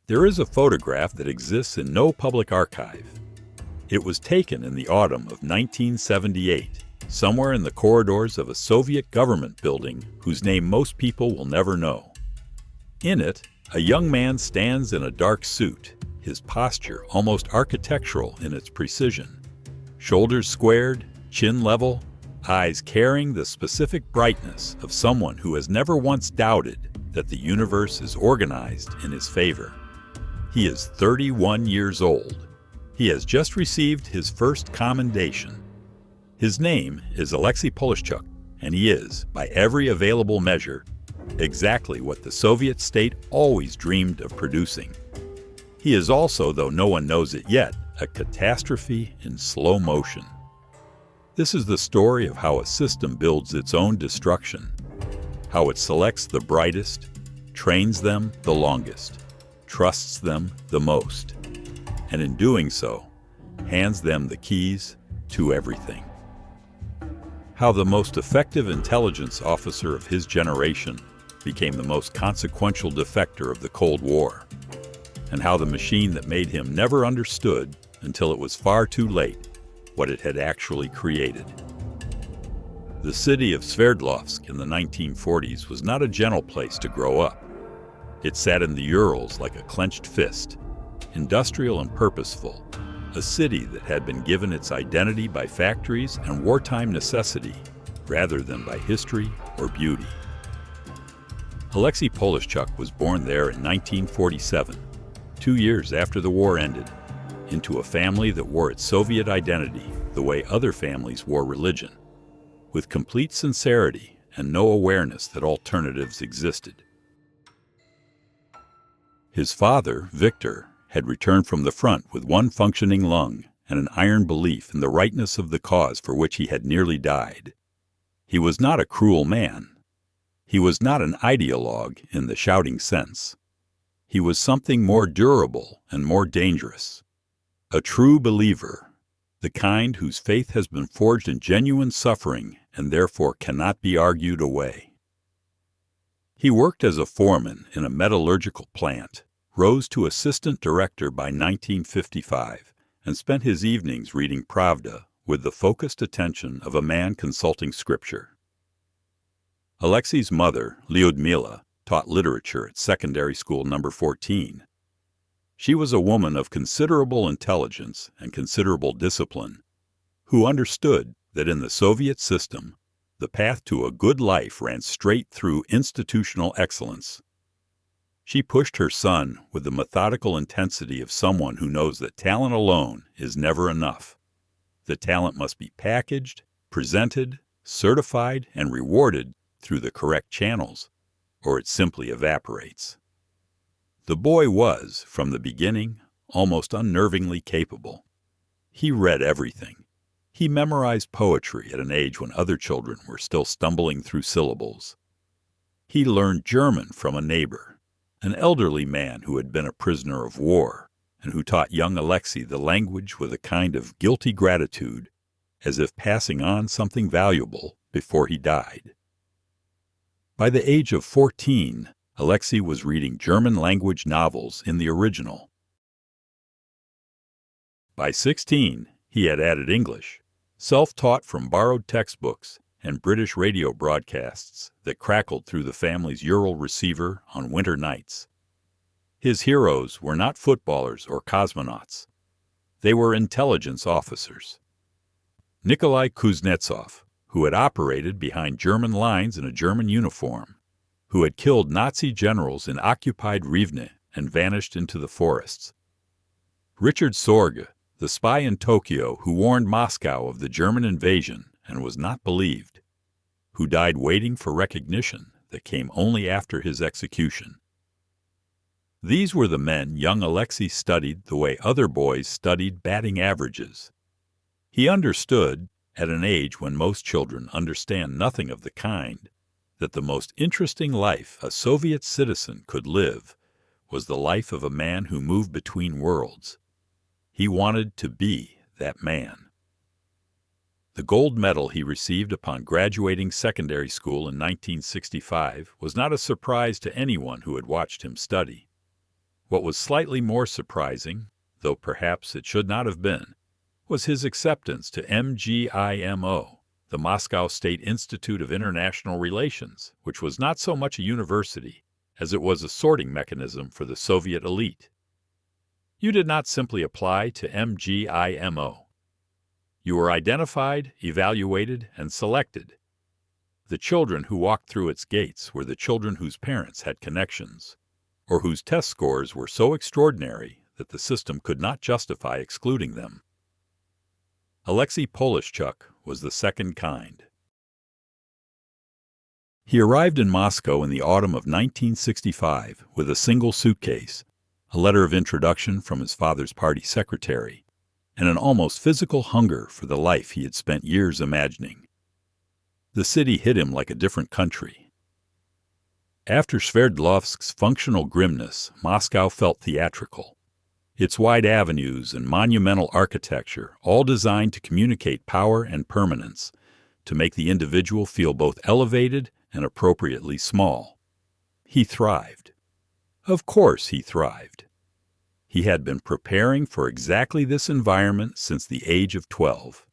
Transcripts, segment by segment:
There is a photograph that exists in no public archive. It was taken in the autumn of 1978, somewhere in the corridors of a Soviet government building whose name most people will never know. In it, a young man stands in a dark suit, his posture almost architectural in its precision. Shoulders squared, chin level, eyes carrying the specific brightness of someone who has never once doubted that the universe is organized in his favor. He is 31 years old. He has just received his first commendation. His name is Alexei Polishchuk, and he is, by every available measure, exactly what the Soviet state always dreamed of producing. He is also, though no one knows it yet, a catastrophe in slow motion. This is the story of how a system builds its own destruction, how it selects the brightest, trains them the longest, trusts them the most, and in doing so, hands them the keys to everything. How the most effective intelligence officer of his generation became the most consequential defector of the Cold War, and how the machine that made him never understood, until it was far too late, what it had actually created. The city of Sverdlovsk in the 1940s was not a gentle place to grow up. It sat in the Urals like a clenched fist, industrial and purposeful, a city that had been given its identity by factories and wartime necessity rather than by history or beauty. Alexei Polishchuk was born there in 1947, 2 years after the war ended, into a family that wore its Soviet identity the way other families wore religion, with complete sincerity and no awareness that alternatives existed. His father, Victor, had returned from the front with one functioning lung and an iron belief in the rightness of the cause for which he had nearly died. He was not a cruel man. He was not an ideologue in the shouting sense. He was something more durable and more dangerous. A true believer, the kind whose faith has been forged in genuine suffering and therefore cannot be argued away. He worked as a foreman in a metallurgical plant, rose to assistant director by 1955, and spent his evenings reading Pravda with the focused attention of a man consulting scripture. Alexei's mother, Lyudmila, taught literature at secondary school number 14. She was a woman of considerable intelligence and considerable discipline, who understood that in the Soviet system, the path to a good life ran straight through institutional excellence. She pushed her son with the methodical intensity of someone who knows that talent alone is never enough. The talent must be packaged, presented, certified, and rewarded through the correct channels, or it simply evaporates. The boy was, from the beginning, almost unnervingly capable. He read everything. He memorized poetry at an age when other children were still stumbling through syllables. He learned German from a neighbor, an elderly man who had been a prisoner of war, and who taught young Alexei the language with a kind of guilty gratitude, as if passing on something valuable before he died. By the age of 14, Alexei was reading German-language novels in the original. By 16, he had added English, self-taught from borrowed textbooks and British radio broadcasts that crackled through the family's Ural receiver on winter nights. His heroes were not footballers or cosmonauts. They were intelligence officers. Nikolai Kuznetsov, who had operated behind German lines in a German uniform, who had killed Nazi generals in occupied Rivne and vanished into the forests. Richard Sorge, the spy in Tokyo who warned Moscow of the German invasion and was not believed, who died waiting for recognition that came only after his execution. These were the men young Alexei studied the way other boys studied batting averages. He understood, at an age when most children understand nothing of the kind, that the most interesting life a Soviet citizen could live was the life of a man who moved between worlds. He wanted to be that man. The gold medal he received upon graduating secondary school in 1965 was not a surprise to anyone who had watched him study. What was slightly more surprising, though perhaps it should not have been, was his acceptance to MGIMO, the Moscow State Institute of International Relations, which was not so much a university as it was a sorting mechanism for the Soviet elite. You did not simply apply to MGIMO. You were identified, evaluated, and selected. The children who walked through its gates were the children whose parents had connections, or whose test scores were so extraordinary that the system could not justify excluding them. Alexei Polishchuk was the second kind. He arrived in Moscow in the autumn of 1965 with a single suitcase, a letter of introduction from his father's party secretary, and an almost physical hunger for the life he had spent years imagining. The city hit him like a different country. After Sverdlovsk's functional grimness, Moscow felt theatrical. Its wide avenues and monumental architecture, all designed to communicate power and permanence, to make the individual feel both elevated and appropriately small. He thrived. Of course he thrived. He had been preparing for exactly this environment since the age of 12.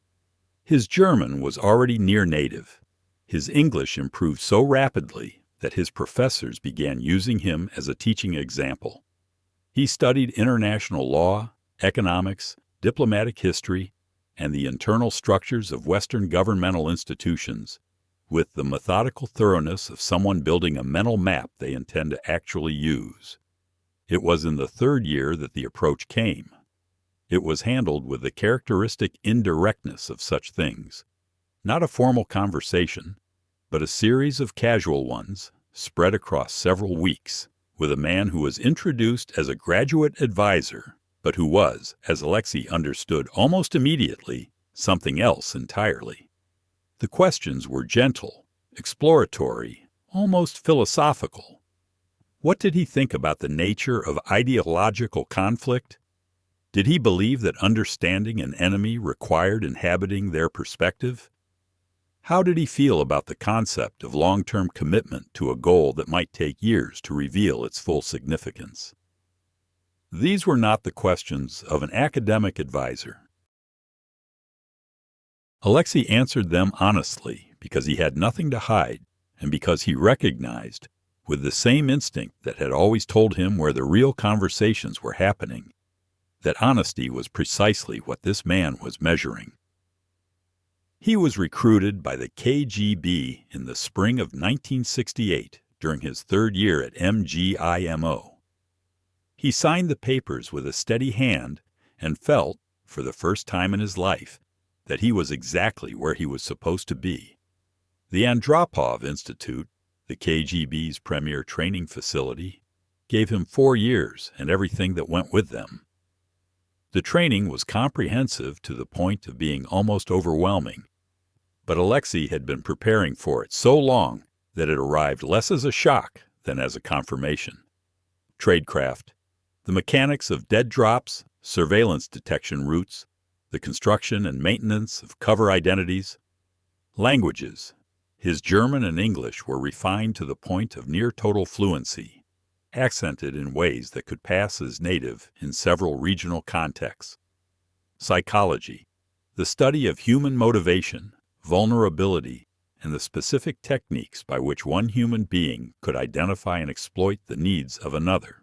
His German was already near native. His English improved so rapidly that his professors began using him as a teaching example. He studied international law, economics, diplomatic history, and the internal structures of Western governmental institutions with the methodical thoroughness of someone building a mental map they intend to actually use. It was in the third year that the approach came. It was handled with the characteristic indirectness of such things, not a formal conversation, but a series of casual ones spread across several weeks, with a man who was introduced as a graduate advisor, but who was, as Alexei understood almost immediately, something else entirely. The questions were gentle, exploratory, almost philosophical. What did he think about the nature of ideological conflict? Did he believe that understanding an enemy required inhabiting their perspective? How did he feel about the concept of long-term commitment to a goal that might take years to reveal its full significance? These were not the questions of an academic advisor. Alexei answered them honestly because he had nothing to hide and because he recognized, with the same instinct that had always told him where the real conversations were happening, that honesty was precisely what this man was measuring. He was recruited by the KGB in the spring of 1968 during his third year at MGIMO. He signed the papers with a steady hand and felt, for the first time in his life, that he was exactly where he was supposed to be. The Andropov Institute, the KGB's premier training facility, gave him 4 years and everything that went with them. The training was comprehensive to the point of being almost overwhelming, but Alexei had been preparing for it so long that it arrived less as a shock than as a confirmation. Tradecraft, the mechanics of dead drops, surveillance detection routes, the construction and maintenance of cover identities. Languages. His German and English were refined to the point of near total fluency, accented in ways that could pass as native in several regional contexts. Psychology, the study of human motivation, vulnerability, and the specific techniques by which one human being could identify and exploit the needs of another.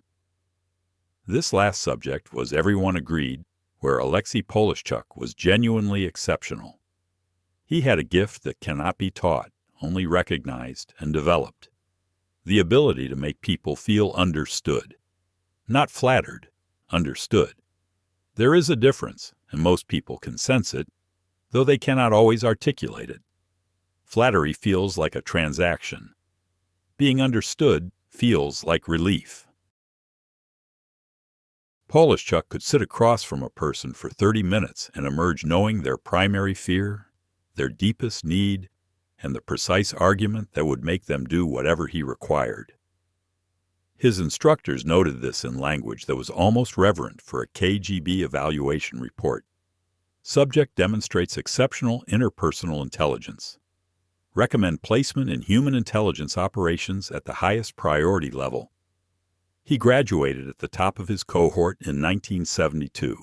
This last subject was, everyone agreed, where Alexei Polishchuk was genuinely exceptional. He had a gift that cannot be taught, only recognized and developed. The ability to make people feel understood. Not flattered, understood. There is a difference, and most people can sense it, though they cannot always articulate it. Flattery feels like a transaction. Being understood feels like relief. Polishchuk could sit across from a person for 30 minutes and emerge knowing their primary fear, their deepest need, and the precise argument that would make them do whatever he required. His instructors noted this in language that was almost reverent for a KGB evaluation report. Subject demonstrates exceptional interpersonal intelligence. Recommend placement in human intelligence operations at the highest priority level. He graduated at the top of his cohort in 1972.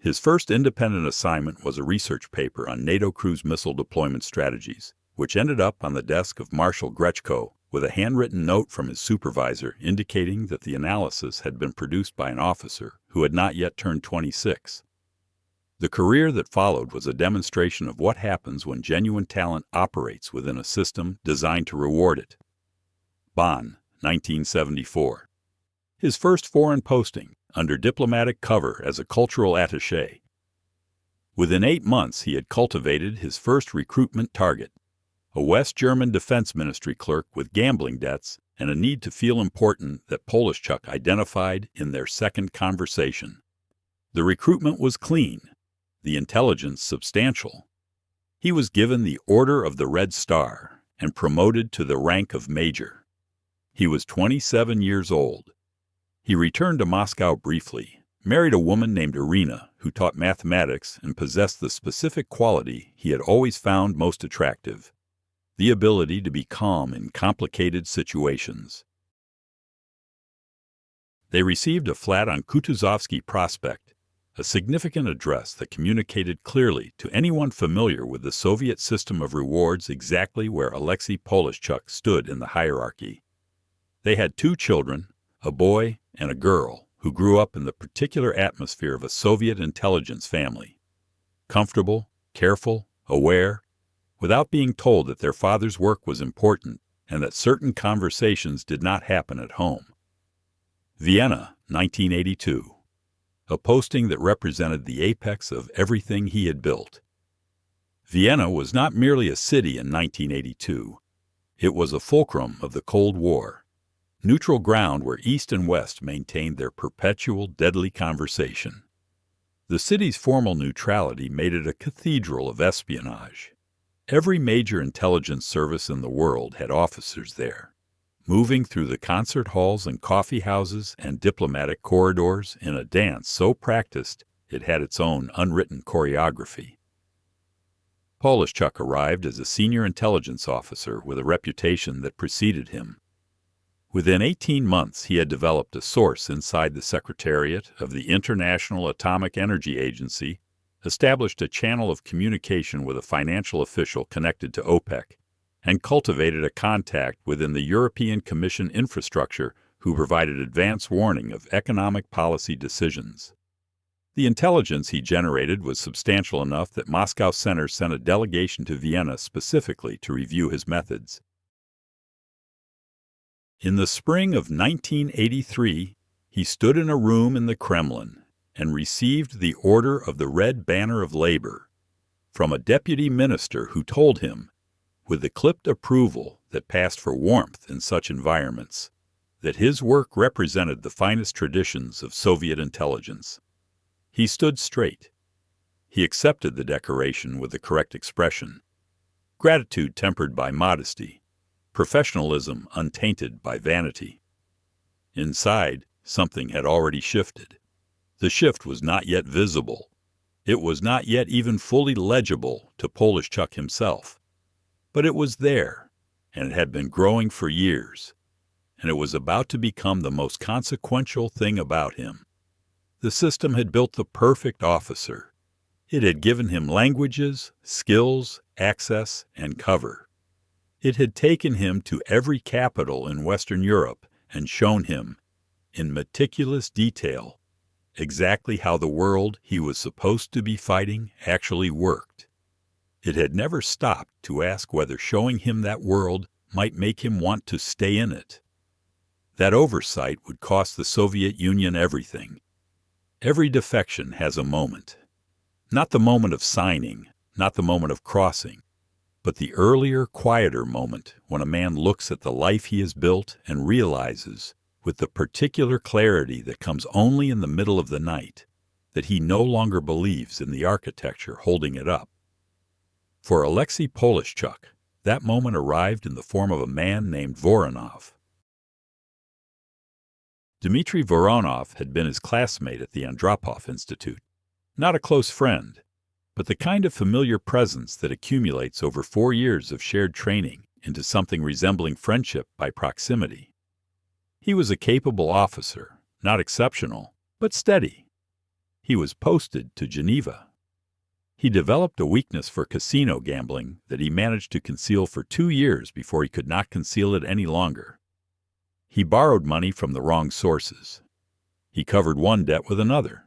His first independent assignment was a research paper on NATO cruise missile deployment strategies, which ended up on the desk of Marshal Grechko with a handwritten note from his supervisor indicating that the analysis had been produced by an officer who had not yet turned 26. The career that followed was a demonstration of what happens when genuine talent operates within a system designed to reward it. Bonn, 1974. His first foreign posting, under diplomatic cover as a cultural attaché. Within 8 months, he had cultivated his first recruitment target, a West German Defense Ministry clerk with gambling debts and a need to feel important that Polishchuk identified in their second conversation. The recruitment was clean, the intelligence substantial. He was given the Order of the Red Star and promoted to the rank of major. He was 27 years old. He returned to Moscow briefly, married a woman named Irina who taught mathematics and possessed the specific quality he had always found most attractive: the ability to be calm in complicated situations. They received a flat on Kutuzovsky Prospect, a significant address that communicated clearly to anyone familiar with the Soviet system of rewards exactly where Alexei Polishchuk stood in the hierarchy. They had 2 children, a boy and a girl, who grew up in the particular atmosphere of a Soviet intelligence family. Comfortable, careful, aware, without being told that their father's work was important and that certain conversations did not happen at home. Vienna, 1982. A posting that represented the apex of everything he had built. Vienna was not merely a city in 1982. It was a fulcrum of the Cold War. Neutral ground where East and West maintained their perpetual deadly conversation. The city's formal neutrality made it a cathedral of espionage. Every major intelligence service in the world had officers there, moving through the concert halls and coffee houses and diplomatic corridors in a dance so practiced it had its own unwritten choreography. Polishchuk arrived as a senior intelligence officer with a reputation that preceded him. Within 18 months, he had developed a source inside the Secretariat of the International Atomic Energy Agency, established a channel of communication with a financial official connected to OPEC, and cultivated a contact within the European Commission infrastructure who provided advance warning of economic policy decisions. The intelligence he generated was substantial enough that Moscow Center sent a delegation to Vienna specifically to review his methods. In the spring of 1983, he stood in a room in the Kremlin and received the Order of the Red Banner of Labor from a deputy minister who told him, with the clipped approval that passed for warmth in such environments, that his work represented the finest traditions of Soviet intelligence. He stood straight. He accepted the decoration with the correct expression, gratitude tempered by modesty, professionalism untainted by vanity. Inside, something had already shifted. The shift was not yet visible. It was not yet even fully legible to Polishchuk himself. But it was there, and it had been growing for years, and it was about to become the most consequential thing about him. The system had built the perfect officer. It had given him languages, skills, access, and cover. It had taken him to every capital in Western Europe and shown him, in meticulous detail, exactly how the world he was supposed to be fighting actually worked. It had never stopped to ask whether showing him that world might make him want to stay in it. That oversight would cost the Soviet Union everything. Every defection has a moment. Not the moment of signing, not the moment of crossing, but the earlier, quieter moment when a man looks at the life he has built and realizes, with the particular clarity that comes only in the middle of the night, that he no longer believes in the architecture holding it up. For Alexei Polishchuk, that moment arrived in the form of a man named Voronov. Dmitry Voronov had been his classmate at the Andropov Institute, not a close friend, but the kind of familiar presence that accumulates over 4 years of shared training into something resembling friendship by proximity. He was a capable officer, not exceptional, but steady. He was posted to Geneva. He developed a weakness for casino gambling that he managed to conceal for 2 years before he could not conceal it any longer. He borrowed money from the wrong sources. He covered one debt with another.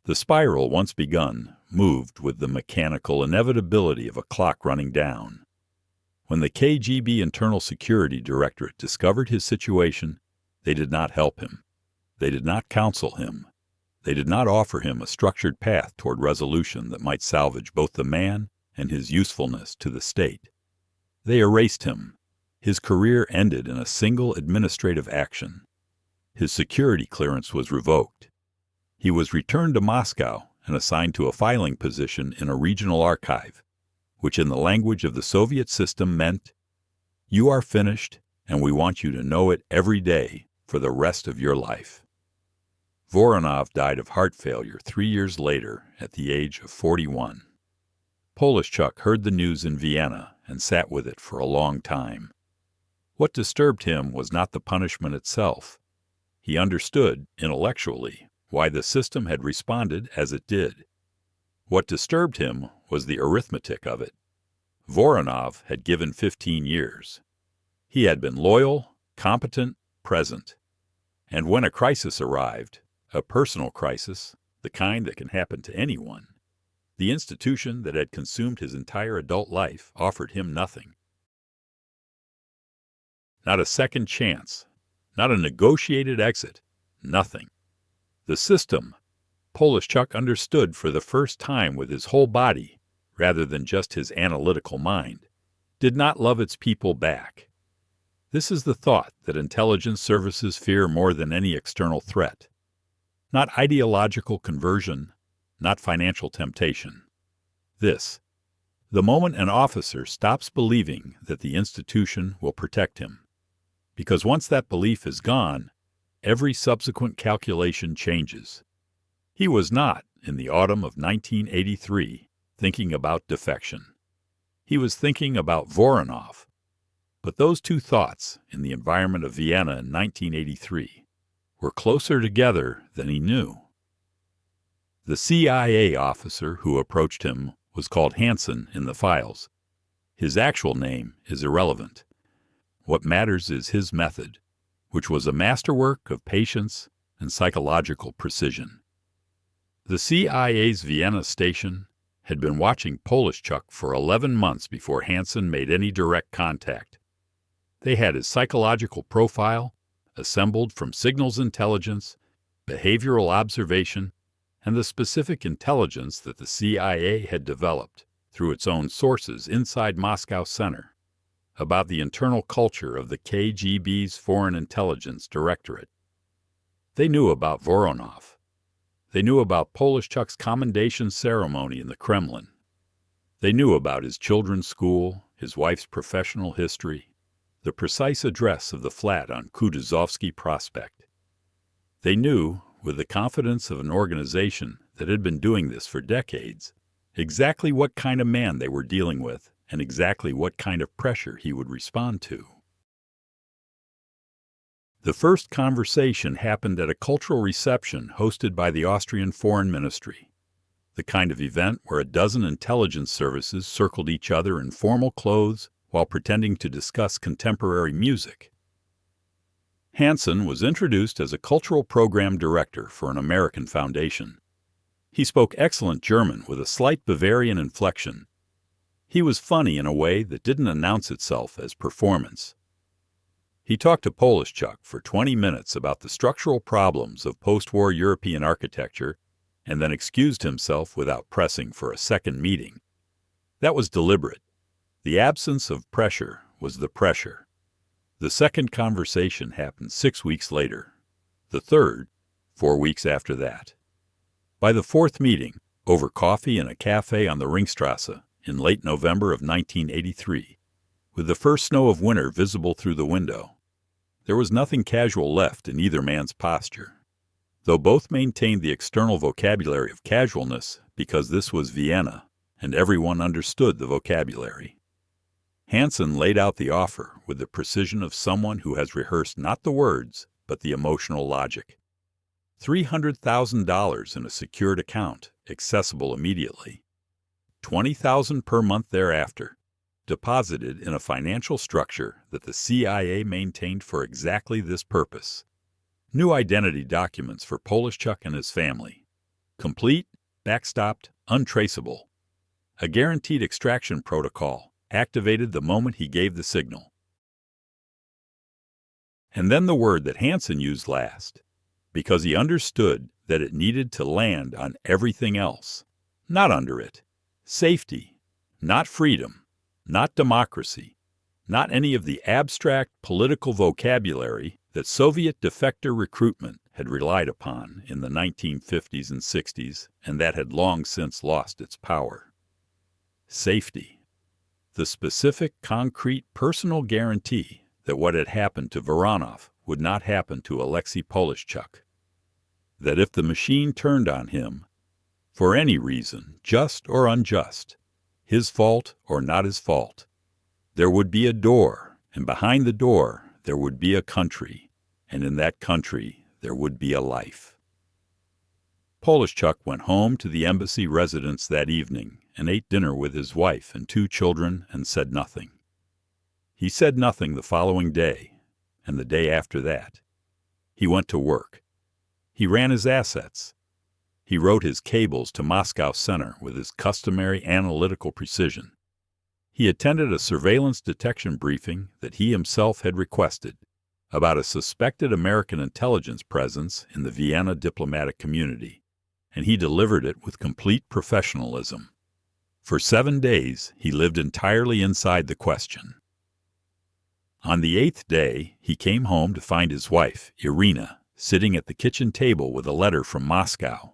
The spiral, once begun, moved with the mechanical inevitability of a clock running down. When the KGB Internal Security Directorate discovered his situation, they did not help him. They did not counsel him. They did not offer him a structured path toward resolution that might salvage both the man and his usefulness to the state. They erased him. His career ended in a single administrative action. His security clearance was revoked. He was returned to Moscow and assigned to a filing position in a regional archive, which in the language of the Soviet system meant, "You are finished, and we want you to know it every day for the rest of your life." Voronov died of heart failure 3 years later at the age of 41. Polishchuk heard the news in Vienna and sat with it for a long time. What disturbed him was not the punishment itself. He understood, intellectually, why the system had responded as it did. What disturbed him was the arithmetic of it. Voronov had given 15 years. He had been loyal, competent, present. And when a crisis arrived, a personal crisis, the kind that can happen to anyone, the institution that had consumed his entire adult life offered him nothing. Not a second chance, not a negotiated exit, nothing. The system, Polishchuk understood for the first time with his whole body, rather than just his analytical mind, did not love its people back. This is the thought that intelligence services fear more than any external threat. Not ideological conversion, not financial temptation. This, the moment an officer stops believing that the institution will protect him. Because once that belief is gone, every subsequent calculation changes. He was not, in the autumn of 1983, thinking about defection. He was thinking about Voronov. But those two thoughts, in the environment of Vienna in 1983, were closer together than he knew. The CIA officer who approached him was called Hansen in the files. His actual name is irrelevant. What matters is his method, which was a masterwork of patience and psychological precision. The CIA's Vienna station had been watching Polishchuk for 11 months before Hansen made any direct contact. They had his psychological profile, assembled from signals intelligence, behavioral observation, and the specific intelligence that the CIA had developed through its own sources inside Moscow Center about the internal culture of the KGB's Foreign Intelligence Directorate. They knew about Voronov. They knew about Polishchuk's commendation ceremony in the Kremlin. They knew about his children's school, his wife's professional history, the precise address of the flat on Kutuzovsky Prospect. They knew, with the confidence of an organization that had been doing this for decades, exactly what kind of man they were dealing with and exactly what kind of pressure he would respond to. The first conversation happened at a cultural reception hosted by the Austrian Foreign Ministry, the kind of event where a dozen intelligence services circled each other in formal clothes while pretending to discuss contemporary music. Hansen was introduced as a cultural program director for an American foundation. He spoke excellent German with a slight Bavarian inflection. He was funny in a way that didn't announce itself as performance. He talked to Polishchuk for 20 minutes about the structural problems of post-war European architecture and then excused himself without pressing for a second meeting. That was deliberate. The absence of pressure was the pressure. The second conversation happened 6 weeks later. The third, 4 weeks after that. By the fourth meeting, over coffee in a cafe on the Ringstrasse in late November of 1983, with the first snow of winter visible through the window, there was nothing casual left in either man's posture, though both maintained the external vocabulary of casualness because this was Vienna, and everyone understood the vocabulary. Hansen laid out the offer with the precision of someone who has rehearsed not the words, but the emotional logic. $300,000 in a secured account, accessible immediately. $20,000 per month thereafter, deposited in a financial structure that the CIA maintained for exactly this purpose. New identity documents for Polishchuk and his family. Complete, backstopped, untraceable. A guaranteed extraction protocol activated the moment he gave the signal. And then the word that Hansen used last, because he understood that it needed to land on everything else, not under it. Safety, not freedom, not democracy, not any of the abstract political vocabulary that Soviet defector recruitment had relied upon in the 1950s and 60s and that had long since lost its power. Safety, the specific, concrete, personal guarantee that what had happened to Voronov would not happen to Alexei Polishchuk. That if the machine turned on him, for any reason, just or unjust, his fault or not his fault, there would be a door, and behind the door there would be a country, and in that country there would be a life. Polishchuk went home to the embassy residence that evening and ate dinner with his wife and 2 children and said nothing. He said nothing the following day, and the day after that. He went to work. He ran his assets. He wrote his cables to Moscow Center with his customary analytical precision. He attended a surveillance detection briefing that he himself had requested about a suspected American intelligence presence in the Vienna diplomatic community, and he delivered it with complete professionalism. For 7 days, he lived entirely inside the question. On the 8th day, he came home to find his wife, Irina, sitting at the kitchen table with a letter from Moscow.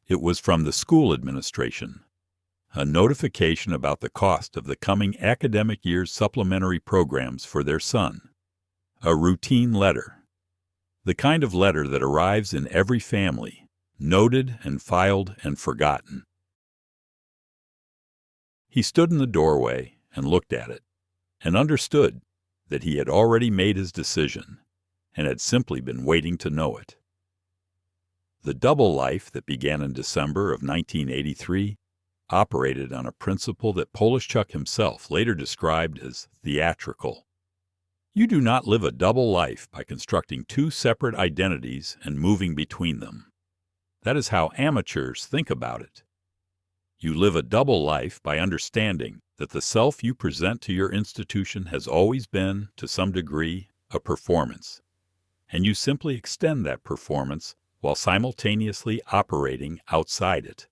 It was from the school administration, a notification about the cost of the coming academic year's supplementary programs for their son. A routine letter. The kind of letter that arrives in every family, noted and filed and forgotten. He stood in the doorway and looked at it, and understood that he had already made his decision, and had simply been waiting to know it. The double life that began in December of 1983 operated on a principle that Polishchuk himself later described as theatrical. You do not live a double life by constructing 2 separate identities and moving between them. That is how amateurs think about it. You live a double life by understanding that the self you present to your institution has always been, to some degree, a performance, and you simply extend that performance while simultaneously operating outside it.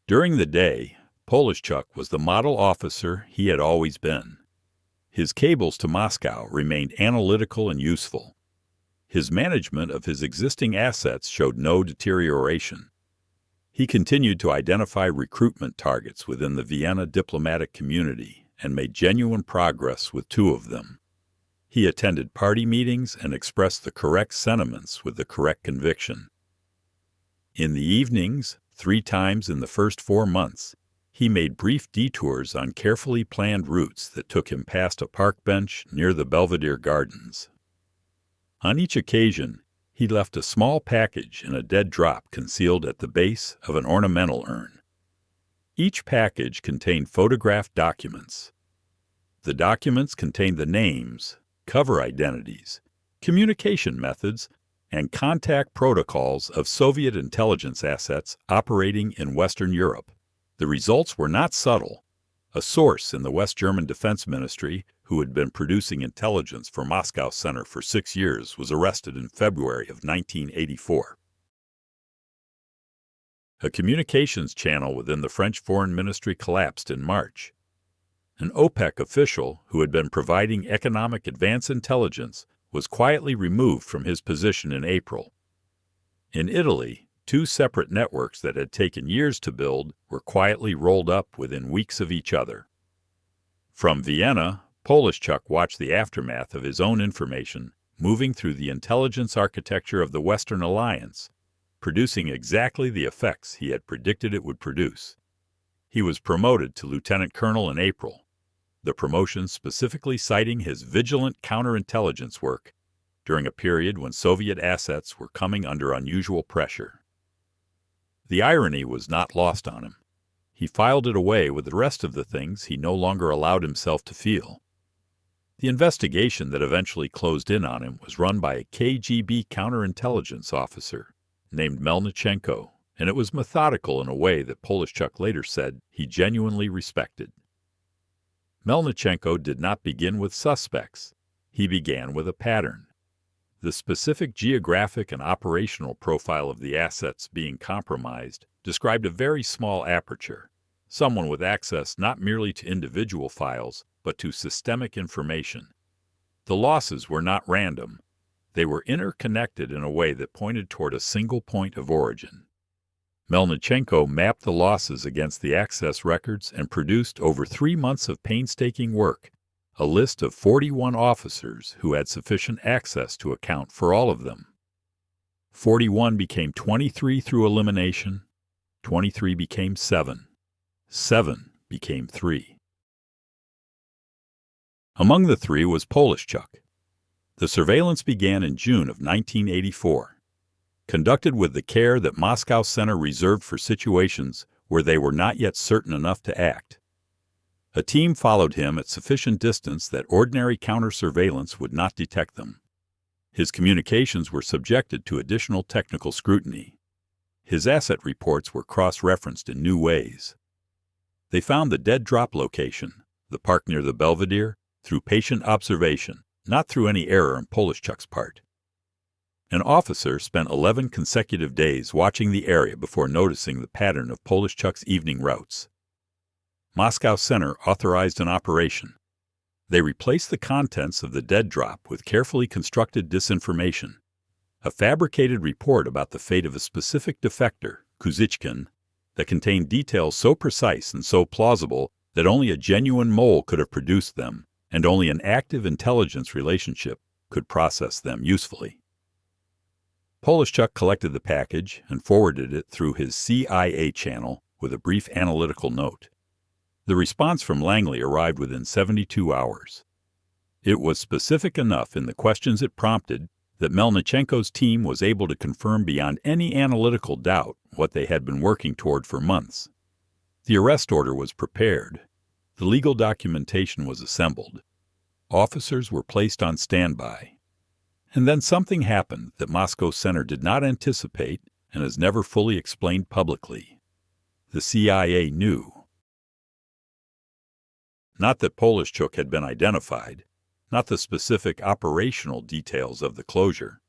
During the day, Polishchuk was the model officer he had always been. His cables to Moscow remained analytical and useful. His management of his existing assets showed no deterioration. He continued to identify recruitment targets within the Vienna diplomatic community and made genuine progress with 2 of them. He attended party meetings and expressed the correct sentiments with the correct conviction. In the evenings, 3 times in the first 4 months, he made brief detours on carefully planned routes that took him past a park bench near the Belvedere Gardens. On each occasion, he left a small package in a dead drop concealed at the base of an ornamental urn. Each package contained photographed documents. The documents contained the names, cover identities, communication methods, and contact protocols of Soviet intelligence assets operating in Western Europe. The results were not subtle. A source in the West German Defense Ministry, who had been producing intelligence for Moscow Center for 6 years, was arrested in February of 1984. A communications channel within the French Foreign Ministry collapsed in March. An OPEC official who had been providing economic advance intelligence was quietly removed from his position in April. In Italy, 2 separate networks that had taken years to build were quietly rolled up within weeks of each other. From Vienna, Polishchuk watched the aftermath of his own information moving through the intelligence architecture of the Western Alliance, producing exactly the effects he had predicted it would produce. He was promoted to lieutenant colonel in April, the promotion specifically citing his vigilant counterintelligence work, during a period when Soviet assets were coming under unusual pressure. The irony was not lost on him. He filed it away with the rest of the things he no longer allowed himself to feel. The investigation that eventually closed in on him was run by a KGB counterintelligence officer named Melnikov, and it was methodical in a way that Polishchuk later said he genuinely respected. Melnikov did not begin with suspects. He began with a pattern. The specific geographic and operational profile of the assets being compromised described a very small aperture, someone with access not merely to individual files, but to systemic information. The losses were not random. They were interconnected in a way that pointed toward a single point of origin. Melnikov mapped the losses against the access records and produced, over 3 months of painstaking work, a list of 41 officers who had sufficient access to account for all of them. 41 became 23 through elimination, 23 became 7, 7 became 3. Among the 3 was Polishchuk. The surveillance began in June of 1984, conducted with the care that Moscow Center reserved for situations where they were not yet certain enough to act. A team followed him at sufficient distance that ordinary counter-surveillance would not detect them. His communications were subjected to additional technical scrutiny. His asset reports were cross-referenced in new ways. They found the dead drop location, the park near the Belvedere, through patient observation, not through any error on Polishchuk's part. An officer spent 11 consecutive days watching the area before noticing the pattern of Polishchuk's evening routes. Moscow Center authorized an operation. They replaced the contents of the dead drop with carefully constructed disinformation, a fabricated report about the fate of a specific defector, Kuzichkin, that contained details so precise and so plausible that only a genuine mole could have produced them, and only an active intelligence relationship could process them usefully. Polishchuk collected the package and forwarded it through his CIA channel with a brief analytical note. The response from Langley arrived within 72 hours. It was specific enough in the questions it prompted that Melnikov's team was able to confirm beyond any analytical doubt what they had been working toward for months. The arrest order was prepared. The legal documentation was assembled. Officers were placed on standby. And then something happened that Moscow Center did not anticipate and has never fully explained publicly. The CIA knew. Not that Polishchuk had been identified, not the specific operational details of the closure,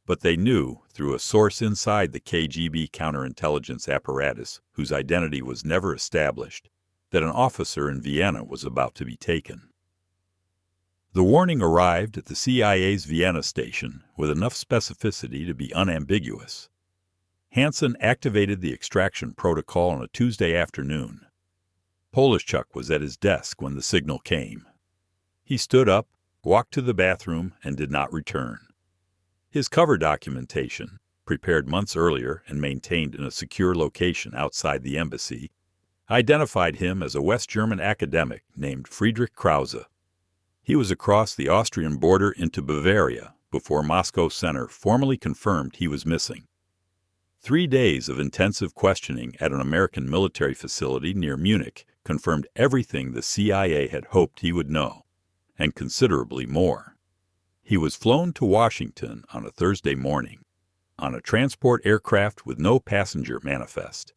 but they knew, through a source inside the KGB counterintelligence apparatus whose identity was never established, that an officer in Vienna was about to be taken. The warning arrived at the CIA's Vienna station with enough specificity to be unambiguous. Hansen activated the extraction protocol on a Tuesday afternoon. Polishchuk was at his desk when the signal came. He stood up, walked to the bathroom, and did not return. His cover documentation, prepared months earlier and maintained in a secure location outside the embassy, identified him as a West German academic named Friedrich Krause. He was across the Austrian border into Bavaria before Moscow Center formally confirmed he was missing. 3 days of intensive questioning at an American military facility near Munich confirmed everything the CIA had hoped he would know, and considerably more. He was flown to Washington on a Thursday morning, on a transport aircraft with no passenger manifest.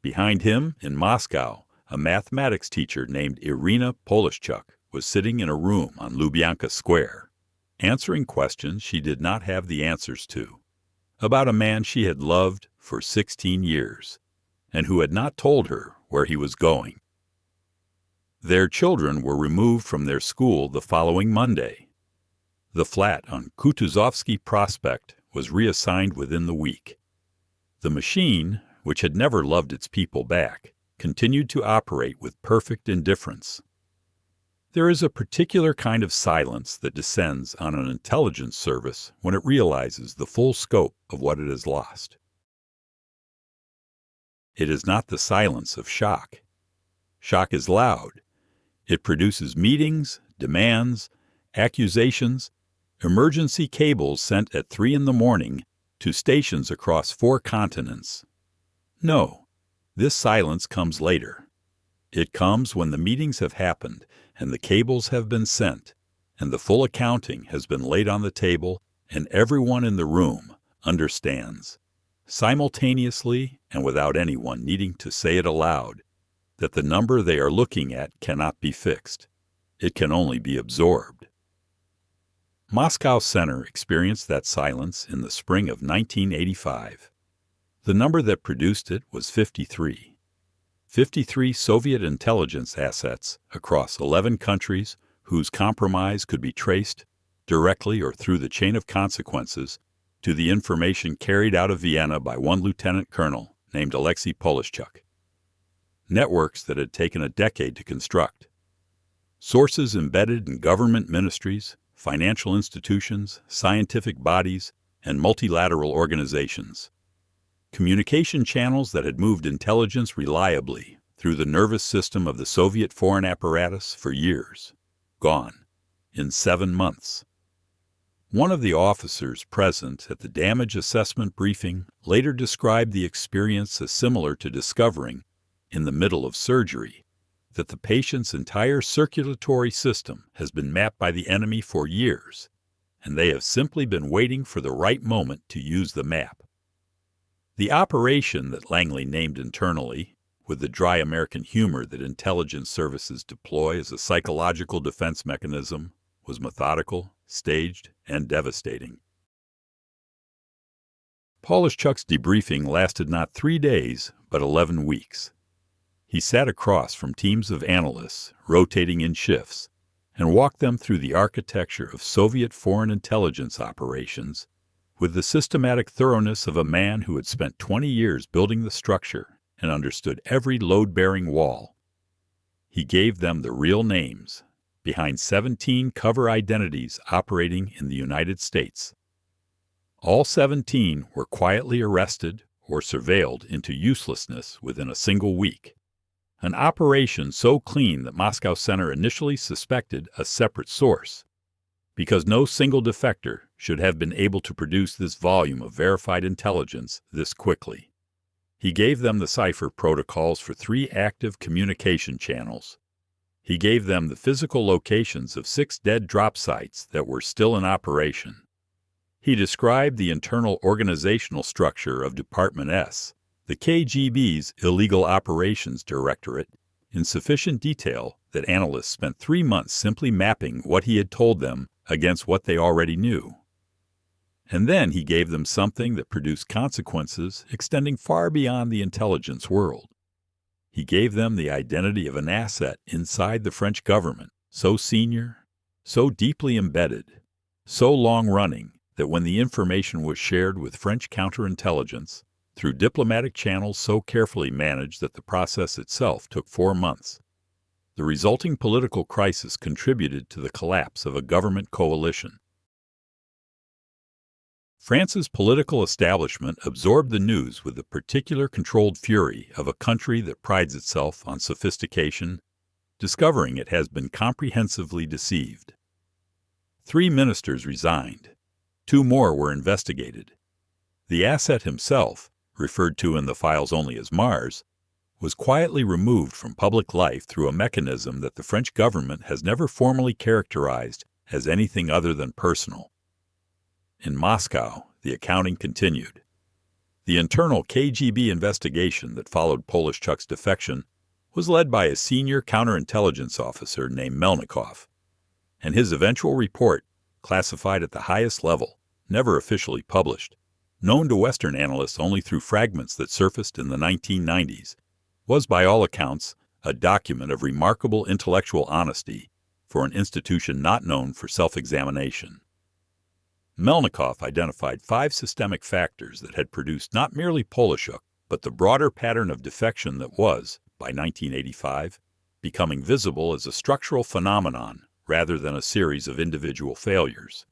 Behind him, in Moscow, a mathematics teacher named Irina Polishchuk was sitting in a room on Lubyanka Square, answering questions she did not have the answers to, about a man she had loved for 16 years, and who had not told her where he was going. Their children were removed from their school the following Monday. The flat on Kutuzovsky Prospect was reassigned within the week. The machine, which had never loved its people back, continued to operate with perfect indifference. There is a particular kind of silence that descends on an intelligence service when it realizes the full scope of what it has lost. It is not the silence of shock. Shock is loud. It produces meetings, demands, accusations, Emergency cables sent at 3 in the morning to stations across 4 continents. No, this silence comes later. It comes when the meetings have happened and the cables have been sent and the full accounting has been laid on the table and everyone in the room understands, simultaneously and without anyone needing to say it aloud, that the number they are looking at cannot be fixed. It can only be absorbed. Moscow Center experienced that silence in the spring of 1985. The number that produced it was 53. 53 Soviet intelligence assets across 11 countries whose compromise could be traced, directly or through the chain of consequences, to the information carried out of Vienna by one lieutenant colonel named LEONID Polishchuk. Networks that had taken a decade to construct. Sources embedded in government ministries, financial institutions, scientific bodies, and multilateral organizations. Communication channels that had moved intelligence reliably through the nervous system of the Soviet foreign apparatus for years. Gone. In 7 months. One of the officers present at the damage assessment briefing later described the experience as similar to discovering, in the middle of surgery, that the patient's entire circulatory system has been mapped by the enemy for years, and they have simply been waiting for the right moment to use the map. The operation that Langley named internally, with the dry American humor that intelligence services deploy as a psychological defense mechanism, was methodical, staged, and devastating. Polishchuk's debriefing lasted not 3 days, but 11 weeks. He sat across from teams of analysts, rotating in shifts, and walked them through the architecture of Soviet foreign intelligence operations with the systematic thoroughness of a man who had spent 20 years building the structure and understood every load-bearing wall. He gave them the real names, behind 17 cover identities operating in the United States. All 17 were quietly arrested or surveilled into uselessness within a single week. An operation so clean that Moscow Center initially suspected a separate source, because no single defector should have been able to produce this volume of verified intelligence this quickly. He gave them the cipher protocols for 3 active communication channels. He gave them the physical locations of 6 dead drop sites that were still in operation. He described the internal organizational structure of Department S, the KGB's Illegal Operations Directorate, in sufficient detail that analysts spent 3 months simply mapping what he had told them against what they already knew. And then he gave them something that produced consequences extending far beyond the intelligence world. He gave them the identity of an asset inside the French government, so senior, so deeply embedded, so long-running that when the information was shared with French counterintelligence, through diplomatic channels so carefully managed that the process itself took 4 months, the resulting political crisis contributed to the collapse of a government coalition. France's political establishment absorbed the news with the particular controlled fury of a country that prides itself on sophistication, discovering it has been comprehensively deceived. 3 ministers resigned. 2 more were investigated. The asset himself, referred to in the files only as Mars, was quietly removed from public life through a mechanism that the French government has never formally characterized as anything other than personal. In Moscow, the accounting continued. The internal KGB investigation that followed Polishchuk's defection was led by a senior counterintelligence officer named Melnikov, and his eventual report, classified at the highest level, never officially published, known to Western analysts only through fragments that surfaced in the 1990s, was by all accounts a document of remarkable intellectual honesty for an institution not known for self-examination. Melnikov identified 5 systemic factors that had produced not merely Polishchuk, but the broader pattern of defection that was, by 1985, becoming visible as a structural phenomenon rather than a series of individual failures.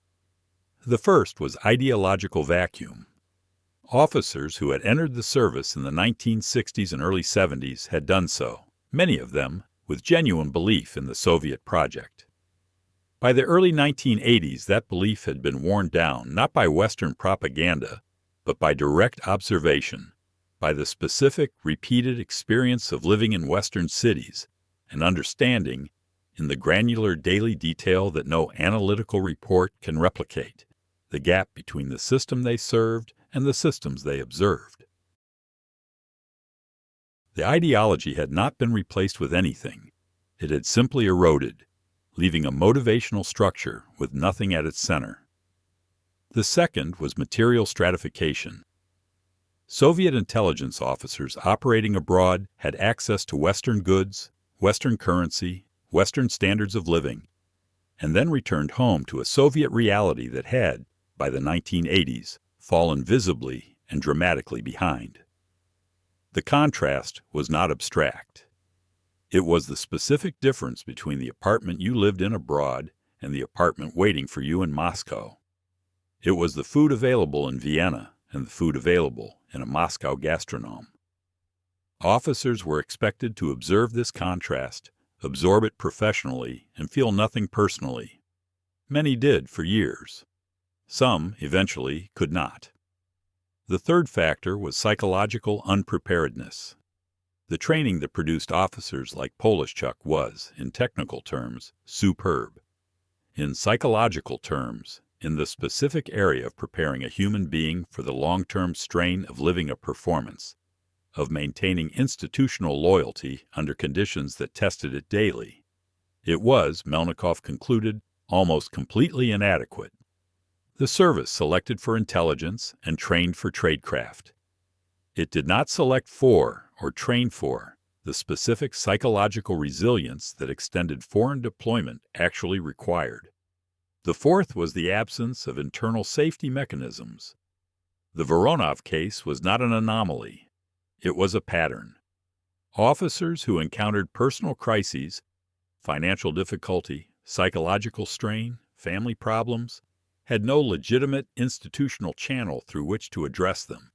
The first was ideological vacuum. Officers who had entered the service in the 1960s and early 70s had done so, many of them with genuine belief in the Soviet project. By the early 1980s, that belief had been worn down not by Western propaganda, but by direct observation, by the specific, repeated experience of living in Western cities, and understanding, in the granular daily detail that no analytical report can replicate, the gap between the system they served and the systems they observed. The ideology had not been replaced with anything. It had simply eroded, leaving a motivational structure with nothing at its center. The second was material stratification. Soviet intelligence officers operating abroad had access to Western goods, Western currency, Western standards of living, and then returned home to a Soviet reality that had, by the 1980s, fallen visibly and dramatically behind. The contrast was not abstract. It was the specific difference between the apartment you lived in abroad and the apartment waiting for you in Moscow. It was the food available in Vienna and the food available in a Moscow gastronome. Officers were expected to observe this contrast, absorb it professionally, and feel nothing personally. Many did for years. Some, eventually, could not. The third factor was psychological unpreparedness. The training that produced officers like Polishchuk was, in technical terms, superb. In psychological terms, in the specific area of preparing a human being for the long-term strain of living a performance, of maintaining institutional loyalty under conditions that tested it daily, it was, Melnikov concluded, almost completely inadequate. The service selected for intelligence and trained for tradecraft. It did not select for, or train for, the specific psychological resilience that extended foreign deployment actually required. The fourth was the absence of internal safety mechanisms. The Voronov case was not an anomaly. It was a pattern. Officers who encountered personal crises, financial difficulty, psychological strain, family problems, had no legitimate institutional channel through which to address them.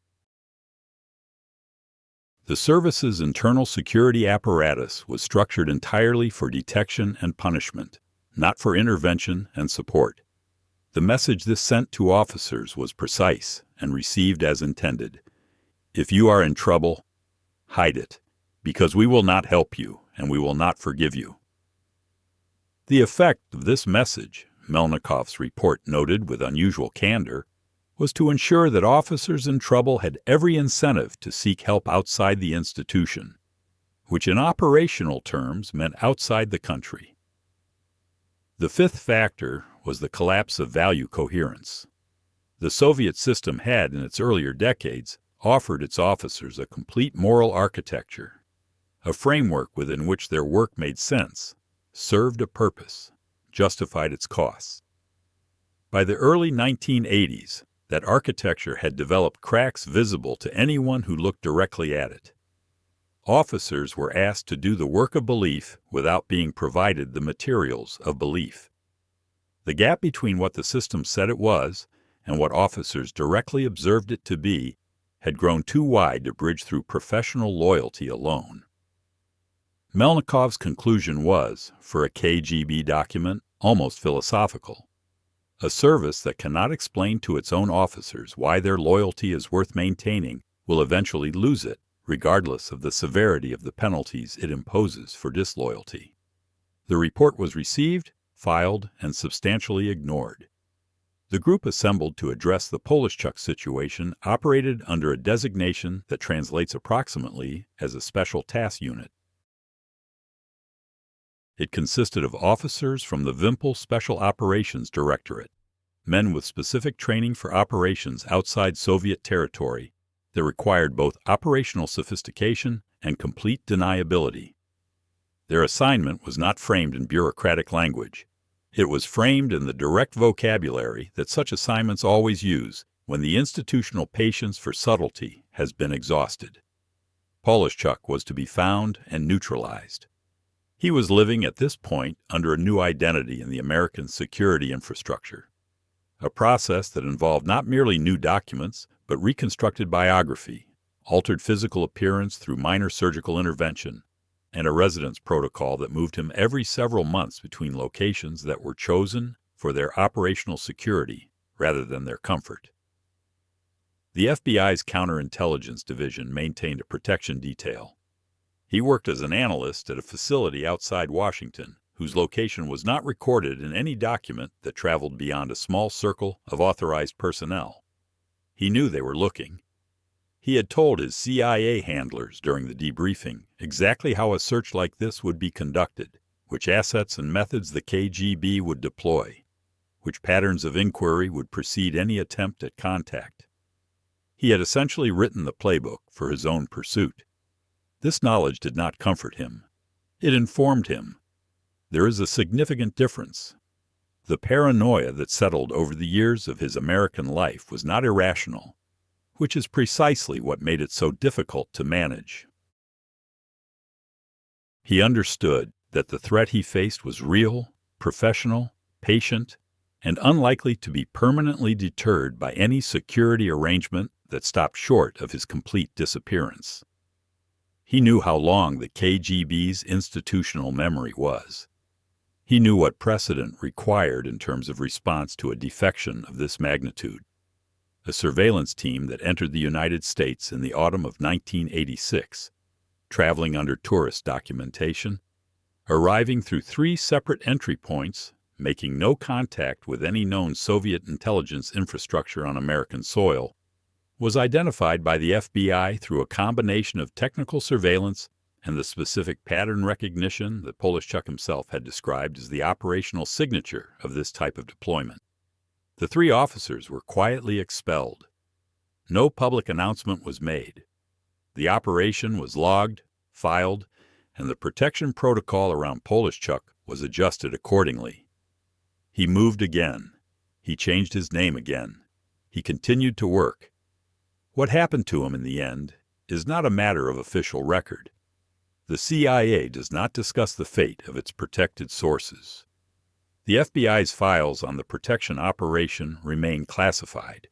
The service's internal security apparatus was structured entirely for detection and punishment, not for intervention and support. The message this sent to officers was precise and received as intended. If you are in trouble, hide it, because we will not help you and we will not forgive you. The effect of this message, Melnikov's report noted with unusual candor, was to ensure that officers in trouble had every incentive to seek help outside the institution, which in operational terms meant outside the country. The fifth factor was the collapse of value coherence. The Soviet system had, in its earlier decades, offered its officers a complete moral architecture, a framework within which their work made sense, served a purpose, justified its costs. By the early 1980s, that architecture had developed cracks visible to anyone who looked directly at it. Officers were asked to do the work of belief without being provided the materials of belief. The gap between what the system said it was and what officers directly observed it to be had grown too wide to bridge through professional loyalty alone. Melnikov's conclusion was, for a KGB document, almost philosophical. A service that cannot explain to its own officers why their loyalty is worth maintaining will eventually lose it, regardless of the severity of the penalties it imposes for disloyalty. The report was received, filed, and substantially ignored. The group assembled to address the Polishchuk situation operated under a designation that translates approximately as a Special Task Unit. It consisted of officers from the Wimpel Special Operations Directorate, men with specific training for operations outside Soviet territory that required both operational sophistication and complete deniability. Their assignment was not framed in bureaucratic language. It was framed in the direct vocabulary that such assignments always use when the institutional patience for subtlety has been exhausted. Polishchuk was to be found and neutralized. He was living at this point under a new identity in the American security infrastructure, a process that involved not merely new documents, but reconstructed biography, altered physical appearance through minor surgical intervention, and a residence protocol that moved him every several months between locations that were chosen for their operational security rather than their comfort. The FBI's counterintelligence division maintained a protection detail. He worked as an analyst at a facility outside Washington, whose location was not recorded in any document that traveled beyond a small circle of authorized personnel. He knew they were looking. He had told his CIA handlers during the debriefing exactly how a search like this would be conducted, which assets and methods the KGB would deploy, which patterns of inquiry would precede any attempt at contact. He had essentially written the playbook for his own pursuit. This knowledge did not comfort him. It informed him. There is a significant difference. The paranoia that settled over the years of his American life was not irrational, which is precisely what made it so difficult to manage. He understood that the threat he faced was real, professional, patient, and unlikely to be permanently deterred by any security arrangement that stopped short of his complete disappearance. He knew how long the KGB's institutional memory was. He knew what precedent required in terms of response to a defection of this magnitude. A surveillance team that entered the United States in the autumn of 1986, traveling under tourist documentation, arriving through 3 separate entry points, making no contact with any known Soviet intelligence infrastructure on American soil, was identified by the FBI through a combination of technical surveillance and the specific pattern recognition that Polishchuk himself had described as the operational signature of this type of deployment. The 3 officers were quietly expelled. No public announcement was made. The operation was logged, filed, and the protection protocol around Polishchuk was adjusted accordingly. He moved again. He changed his name again. He continued to work. What happened to him in the end is not a matter of official record. The CIA does not discuss the fate of its protected sources. The FBI's files on the protection operation remain classified.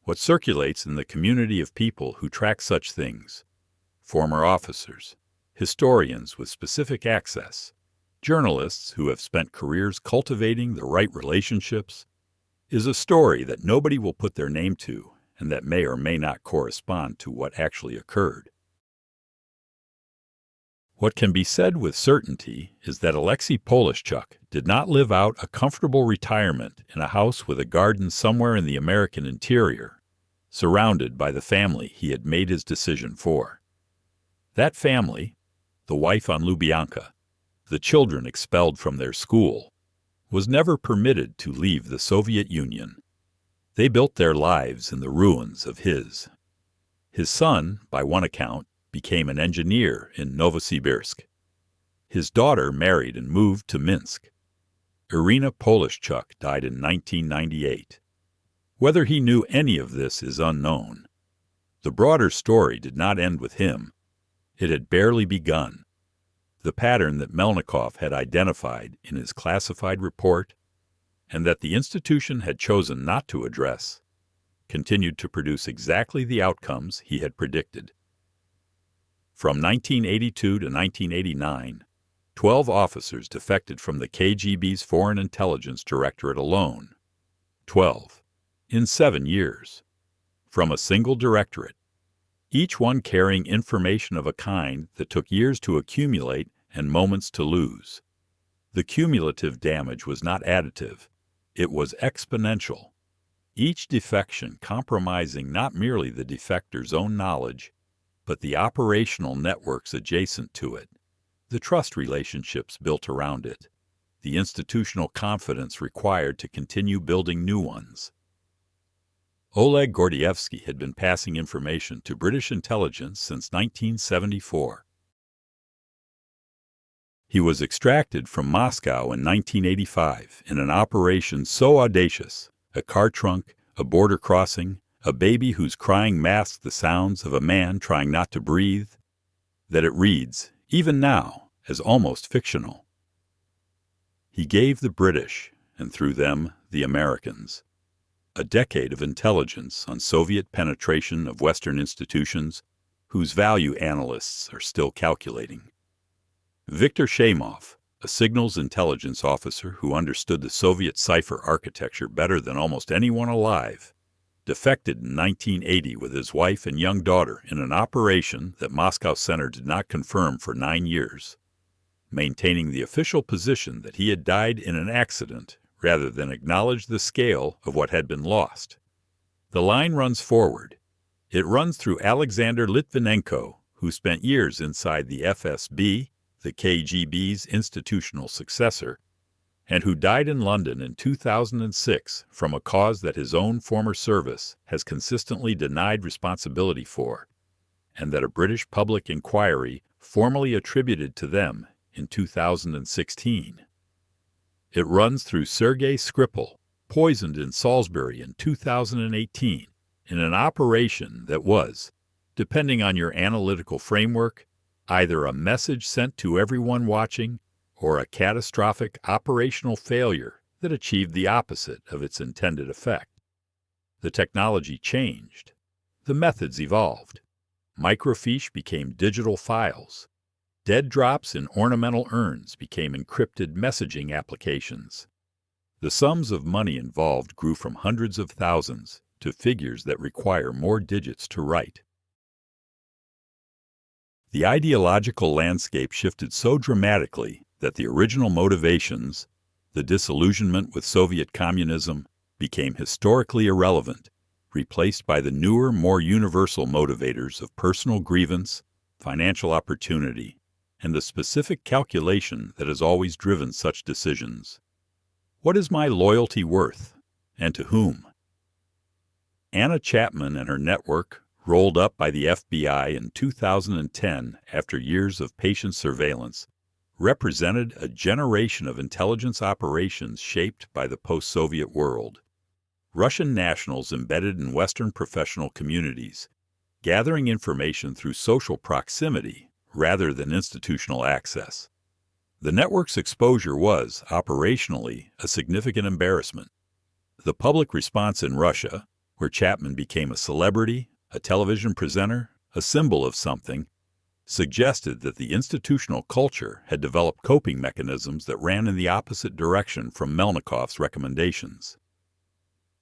What circulates in the community of people who track such things, former officers, historians with specific access, journalists who have spent careers cultivating the right relationships, is a story that nobody will put their name to and that may or may not correspond to what actually occurred. What can be said with certainty is that Alexei Polishchuk did not live out a comfortable retirement in a house with a garden somewhere in the American interior, surrounded by the family he had made his decision for. That family, the wife on Lubyanka, the children expelled from their school, was never permitted to leave the Soviet Union. They built their lives in the ruins of his. His son, by one account, became an engineer in Novosibirsk. His daughter married and moved to Minsk. Irina Polishchuk died in 1998. Whether he knew any of this is unknown. The broader story did not end with him. It had barely begun. The pattern that Melnikov had identified in his classified report, and that the institution had chosen not to address, continued to produce exactly the outcomes he had predicted. From 1982 to 1989, 12 officers defected from the KGB's Foreign Intelligence Directorate alone. 12. In 7 years. From a single directorate. Each one carrying information of a kind that took years to accumulate and moments to lose. The cumulative damage was not additive. It was exponential. Each defection compromising not merely the defector's own knowledge, but the operational networks adjacent to it, the trust relationships built around it, the institutional confidence required to continue building new ones. Oleg Gordievsky had been passing information to British intelligence since 1974. He was extracted from Moscow in 1985 in an operation so audacious, a car trunk, a border crossing, a baby whose crying masked the sounds of a man trying not to breathe, that it reads, even now, as almost fictional. He gave the British, and through them, the Americans, a decade of intelligence on Soviet penetration of Western institutions whose value analysts are still calculating. Viktor Shemov, a signals intelligence officer who understood the Soviet cipher architecture better than almost anyone alive, defected in 1980 with his wife and young daughter in an operation that Moscow Center did not confirm for 9 years, maintaining the official position that he had died in an accident rather than acknowledge the scale of what had been lost. The line runs forward. It runs through Alexander Litvinenko, who spent years inside the FSB, the KGB's institutional successor, and who died in London in 2006 from a cause that his own former service has consistently denied responsibility for, and that a British public inquiry formally attributed to them in 2016. It runs through Sergei Skripal, poisoned in Salisbury in 2018 in an operation that was, depending on your analytical framework, either a message sent to everyone watching or a catastrophic operational failure that achieved the opposite of its intended effect. The technology changed. The methods evolved. Microfiche became digital files. Dead drops in ornamental urns became encrypted messaging applications. The sums of money involved grew from hundreds of thousands to figures that require more digits to write. The ideological landscape shifted so dramatically that the original motivations, the disillusionment with Soviet communism, became historically irrelevant, replaced by the newer, more universal motivators of personal grievance, financial opportunity, and the specific calculation that has always driven such decisions. What is my loyalty worth, and to whom? Anna Chapman and her network, rolled up by the FBI in 2010 after years of patient surveillance, represented a generation of intelligence operations shaped by the post-Soviet world. Russian nationals embedded in Western professional communities, gathering information through social proximity rather than institutional access. The network's exposure was, operationally, a significant embarrassment. The public response in Russia, where Chapman became a celebrity, a television presenter, a symbol of something, suggested that the institutional culture had developed coping mechanisms that ran in the opposite direction from Melnikov's recommendations.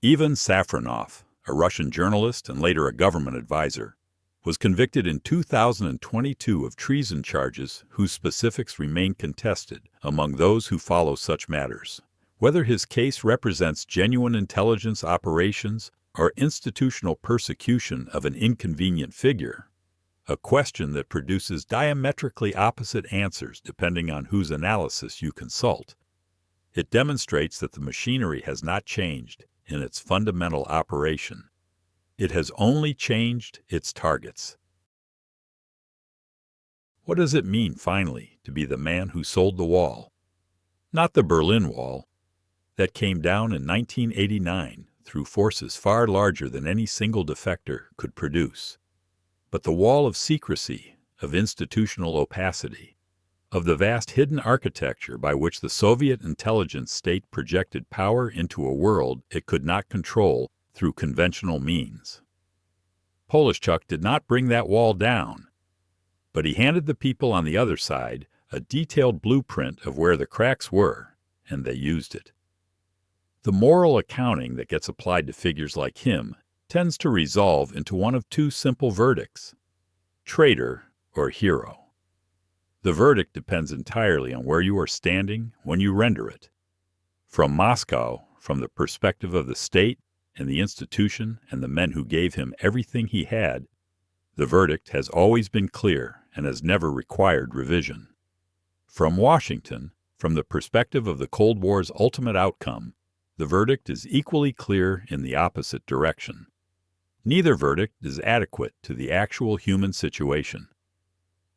Ivan Safronov, a Russian journalist and later a government advisor, was convicted in 2022 of treason charges whose specifics remain contested among those who follow such matters. Whether his case represents genuine intelligence operations or institutional persecution of an inconvenient figure, a question that produces diametrically opposite answers depending on whose analysis you consult. It demonstrates that the machinery has not changed in its fundamental operation. It has only changed its targets. What does it mean, finally, to be the man who sold the wall? Not the Berlin Wall. That came down in 1989 through forces far larger than any single defector could produce. But the wall of secrecy, of institutional opacity, of the vast hidden architecture by which the Soviet intelligence state projected power into a world it could not control through conventional means. Polishchuk did not bring that wall down, but he handed the people on the other side a detailed blueprint of where the cracks were, and they used it. The moral accounting that gets applied to figures like him tends to resolve into one of two simple verdicts: traitor or hero. The verdict depends entirely on where you are standing when you render it. From Moscow, from the perspective of the state and the institution and the men who gave him everything he had, the verdict has always been clear and has never required revision. From Washington, from the perspective of the Cold War's ultimate outcome, the verdict is equally clear in the opposite direction. Neither verdict is adequate to the actual human situation.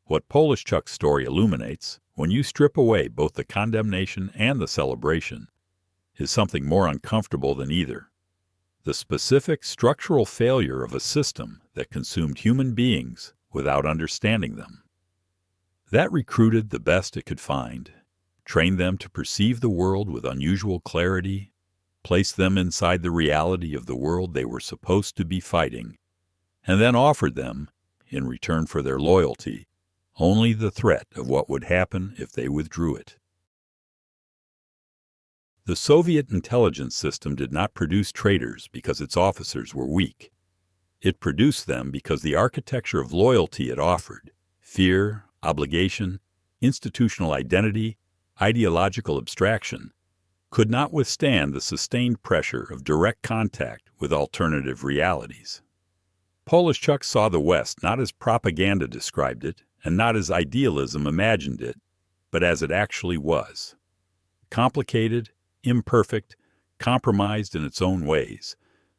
What Polishchuk's story illuminates, when you strip away both the condemnation and the celebration, is something more uncomfortable than either: the specific structural failure of a system that consumed human beings without understanding them. That recruited the best it could find, trained them to perceive the world with unusual clarity, placed them inside the reality of the world they were supposed to be fighting, and then offered them, in return for their loyalty, only the threat of what would happen if they withdrew it. The Soviet intelligence system did not produce traitors because its officers were weak. It produced them because the architecture of loyalty it offered, fear, obligation, institutional identity, ideological abstraction, could not withstand the sustained pressure of direct contact with alternative realities. Polishchuk saw the West not as propaganda described it, and not as idealism imagined it, but as it actually was. Complicated, imperfect, compromised in its own ways,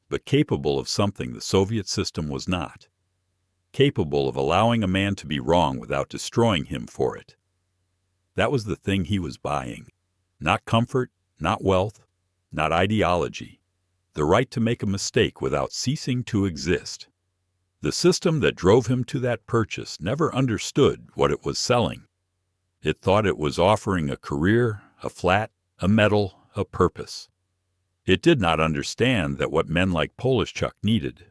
but capable of something the Soviet system was not. Capable of allowing a man to be wrong without destroying him for it. That was the thing he was buying. Not comfort, not wealth, not ideology. The right to make a mistake without ceasing to exist. The system that drove him to that purchase never understood what it was selling. It thought it was offering a career, a flat, a medal, a purpose. It did not understand that what men like Polishchuk needed,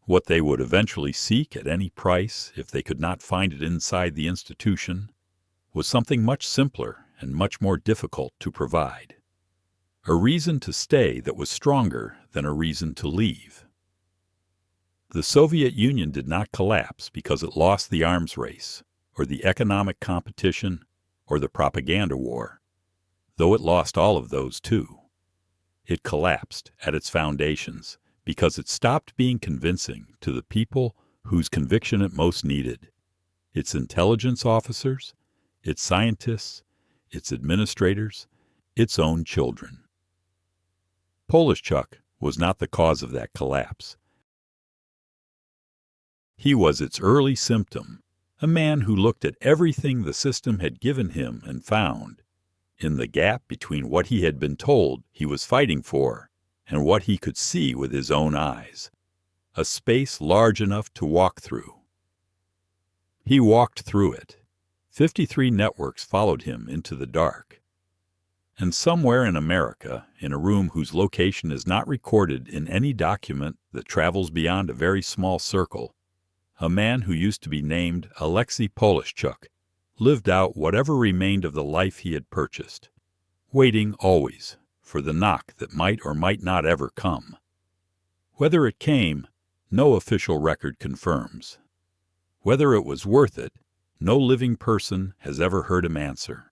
what they would eventually seek at any price if they could not find it inside the institution, was something much simpler and much more difficult to provide. A reason to stay that was stronger than a reason to leave. The Soviet Union did not collapse because it lost the arms race, or the economic competition, or the propaganda war, though it lost all of those too. It collapsed at its foundations because it stopped being convincing to the people whose conviction it most needed, its intelligence officers, its scientists, its administrators, its own children. Polishchuk was not the cause of that collapse. He was its early symptom, a man who looked at everything the system had given him and found, in the gap between what he had been told he was fighting for and what he could see with his own eyes, a space large enough to walk through. He walked through it. 53 networks followed him into the dark. And somewhere in America, in a room whose location is not recorded in any document that travels beyond a very small circle, a man who used to be named Alexei Polishchuk lived out whatever remained of the life he had purchased, waiting always for the knock that might or might not ever come. Whether it came, no official record confirms. Whether it was worth it, no living person has ever heard him answer.